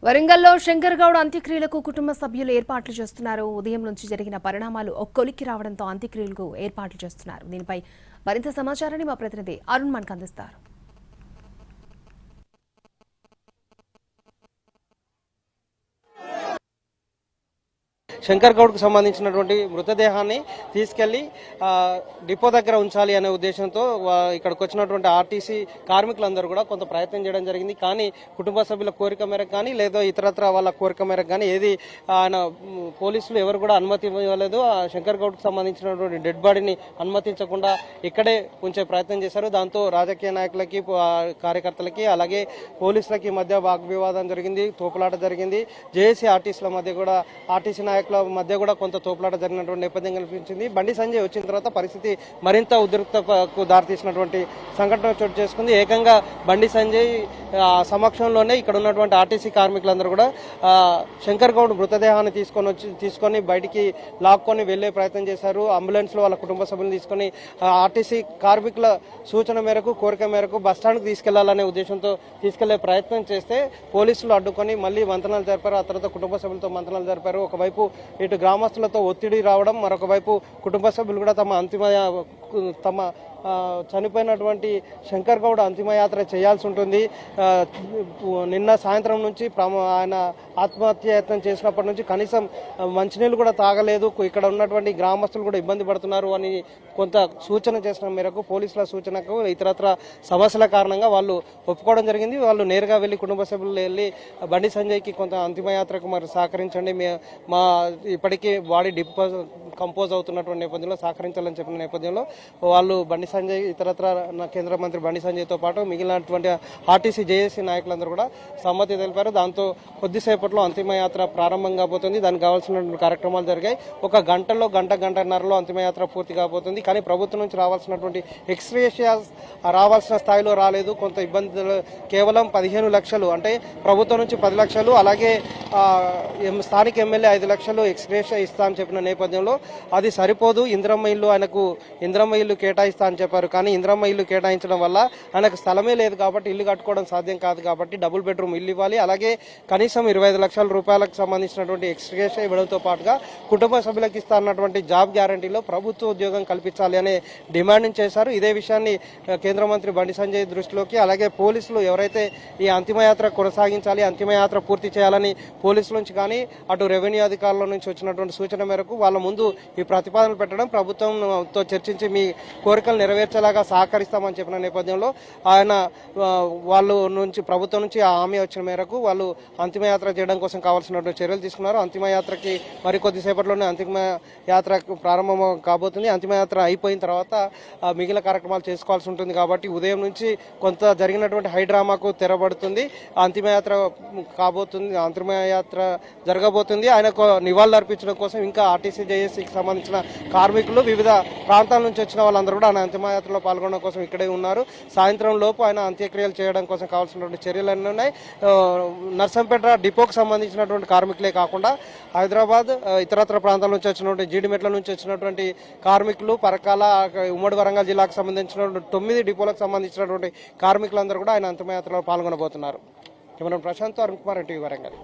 వరంగల్లో శంకర్ గౌడ్ అంత్యక్రియలకు కుటుంబ సభ్యులు ఏర్పాట్లు చేస్తున్నారు. ఉదయం నుంచి జరిగిన పరిణామాలు ఒక్కొలిక్కి రావడంతో అంత్యక్రియలకు ఏర్పాట్లు చేస్తున్నారు. దీనిపై మరింత సమాచారాన్ని మా ప్రతినిధి అరుణ్ మనకు అందిస్తారు. శంకర్ గౌడ్కు సంబంధించినటువంటి మృతదేహాన్ని తీసుకెళ్లి డిపో దగ్గర ఉంచాలి అనే ఉద్దేశంతో ఇక్కడికి వచ్చినటువంటి ఆర్టీసీ కార్మికులందరూ కూడా కొంత ప్రయత్నం చేయడం జరిగింది. కానీ కుటుంబ సభ్యుల కోరిక మేరకు కానీ లేదా ఇతరత్ర వాళ్ళ కోరిక మేరకు కానీ ఏది ఆయన పోలీసులు ఎవరు కూడా అనుమతి ఇవ్వలేదు. శంకర్ గౌడ్కు సంబంధించినటువంటి డెడ్ బాడీని అనుమతించకుండా ఇక్కడే ఉంచే ప్రయత్నం చేశారు. దాంతో రాజకీయ నాయకులకి కార్యకర్తలకి అలాగే పోలీసులకి మధ్య వాగ్వివాదం జరిగింది, తోపులాట జరిగింది. జేఏసీ ఆర్టీసీల మధ్య కూడా ఆర్టీసీ నాయకుల మధ్య కూడా కొంత తోపులాట జరిగినటువంటి నేపథ్యం కనిపించింది. బండి సంజయ్ వచ్చిన తర్వాత పరిస్థితి మరింత ఉద్రిక్తతకు దారితీసినటువంటి సంఘటన చోటు చేసుకుంది. ఏకంగా బండి సంజయ్ సమక్షంలోనే ఇక్కడ ఉన్నటువంటి ఆర్టీసీ కార్మికులందరూ కూడా శంకర్ గౌడ్ మృతదేహాన్ని తీసుకొని బయటికి లాక్కొని వెళ్లే ప్రయత్నం చేశారు. అంబులెన్స్ లో వాళ్ళ కుటుంబ సభ్యులను తీసుకొని ఆర్టీసీ కార్మికుల సూచన మేరకు కోరిక మేరకు బస్టాండ్కి తీసుకెళ్లాలనే ఉద్దేశంతో తీసుకెళ్లే ప్రయత్నం చేస్తే పోలీసులు అడ్డుకొని మళ్లీ మంతనాలు జరిపారు. ఆ తర్వాత కుటుంబ సభ్యులతో మంతనాలు జరిపారు. ఒకవైపు ఇటు గ్రామస్తులతో ఒత్తిడి రావడం, మరొక వైపు కుటుంబ సభ్యులు కూడా తమ చనిపోయినటువంటి శంకర్ గౌడ్ అంతిమయాత్ర చేయాల్సి ఉంటుంది. నిన్న సాయంత్రం నుంచి ఆయన ఆత్మహత్యాయత్నం చేసినప్పటి నుంచి కనీసం మంచినీళ్ళు కూడా తాగలేదు. ఇక్కడ ఉన్నటువంటి గ్రామస్తులు కూడా ఇబ్బంది పడుతున్నారు అని కొంత సూచన చేసిన మేరకు పోలీసుల సూచనకు ఇతరత్ర సమస్యల కారణంగా వాళ్ళు ఒప్పుకోవడం జరిగింది. వాళ్ళు నేరుగా వెళ్లి కుటుంబ సభ్యులు వెళ్లి బండి సంజయ్కి కొంత అంతిమయాత్రకు మరి సహకరించండి, మా ఇప్పటికీ బాడీ కంపోజ్ అవుతున్నటువంటి నేపథ్యంలో సహకరించాలని చెప్పిన నేపథ్యంలో వాళ్ళు బండి సంజయ్ ఇతరత్ర కేంద్ర మంత్రి బండి సంజయ్తో పాటు మిగిలినటువంటి ఆర్టీసీ జేఏసీ నాయకులందరూ కూడా సమ్మతి తెలిపారు. దాంతో కొద్దిసేపట్లో అంతిమయాత్ర ప్రారంభం కాబోతుంది. దానికి కావాల్సినటువంటి కార్యక్రమాలు జరిగాయి. ఒక గంటన్నరలో అంతిమయాత్ర పూర్తి కాబోతుంది. కానీ ప్రభుత్వం నుంచి రావాల్సినటువంటి ఎక్స్గ్రేషియాస్ రావాల్సిన స్థాయిలో రాలేదు. కొంత ఇబ్బందులు, కేవలం 15 లక్షలు అంటే ప్రభుత్వం నుంచి 10 లక్షలు అలాగే స్థానిక ఎమ్మెల్యే 5 లక్షలు ఎక్స్గ్రేషియా ఇస్తా అని చెప్పిన నేపథ్యంలో అది సరిపోదు. ఆయనకు ఇంద్రమ్మ ఇల్లు కేటాయిస్తా అని చెప్పారు. కానీ ఇంద్రమ్మ ఇల్లు కేటాయించడం వల్ల ఆయనకు స్థలమే లేదు కాబట్టి ఇల్లు కట్టుకోవడం సాధ్యం కాదు కాబట్టి డబుల్ బెడ్రూమ్ ఇల్లు ఇవ్వాలి. అలాగే కనీసం 25 లక్షల రూపాయలకు సంబంధించినటువంటి ఎక్స్గ్రేషియా ఇవ్వడంతో పాటుగా కుటుంబ సభ్యులకు ఇస్తా అన్నటువంటి జాబ్ గ్యారంటీలో ప్రభుత్వ ఉద్యోగం కల్పించాలి అనే డిమాండ్ చేశారు. ఇదే విషయాన్ని కేంద్ర మంత్రి బండి సంజయ్ దృష్టిలోకి అలాగే పోలీసులు ఎవరైతే ఈ అంతిమయాత్ర కొనసాగించాలి, అంతిమయాత్ర పూర్తి చేయాలని పోలీసుల నుంచి కానీ అటు రెవెన్యూ అధికారుల నుంచి వచ్చినటువంటి సూచన మేరకు వాళ్ళ ముందు ఈ ప్రతిపాదనలు పెట్టడం, ప్రభుత్వంతో చర్చించి మీ కోరికలు నెరవేర్చేలాగా సహకరిస్తామని చెప్పిన నేపథ్యంలో వాళ్ళు నుంచి ప్రభుత్వం నుంచి ఆ హామీ వచ్చిన మేరకు వాళ్ళు అంతిమయాత్ర చేయడం కోసం కావాల్సినటువంటి చర్యలు తీసుకున్నారు. అంతిమయాత్రకి మరికొద్దిసేపట్లోనే అంతిమయాత్ర ప్రారంభం కాబోతుంది. అంతిమయాత్ర అయిపోయిన తర్వాత మిగిలిన కార్యక్రమాలు చేసుకోవాల్సి ఉంటుంది కాబట్టి ఉదయం నుంచి కొంత జరిగినటువంటి హైడ్రామాకు తెరబడుతుంది. అంతిమయాత్ర జరగబోతుంది. ఆయనకు నివాళులు అర్పించడం కోసం ఇంకా ఆర్టీసీ జేఏసీకి సంబంధించిన కార్మికులు వివిధ ప్రాంతాల నుంచి వచ్చిన వాళ్ళందరూ కూడా ఆయన అంతిమయాత్రలో పాల్గొనడం కోసం ఇక్కడే ఉన్నారు. సాయంత్రం లోపు ఆయన అంత్యక్రియలు చేయడం కోసం కావాల్సినటువంటి చర్యలన్నీ ఉన్నాయి. నర్సంపేట డిపోకు సంబంధించినటువంటి కార్మికులే కాకుండా హైదరాబాద్ ఇతరత్ర ప్రాంతాల నుంచి వచ్చినటువంటి జీడిమెట్ల నుంచి వచ్చినటువంటి కార్మికులు, పరకాల, ఉమ్మడి వరంగల్ జిల్లాకు సంబంధించినటువంటి 9 డిపోలకు సంబంధించినటువంటి కార్మికులందరూ కూడా ఆయన అంతిమయాత్రలో పాల్గొనబోతున్నారు. Camera Prashanth, Arun Kumar, NTV Warangal.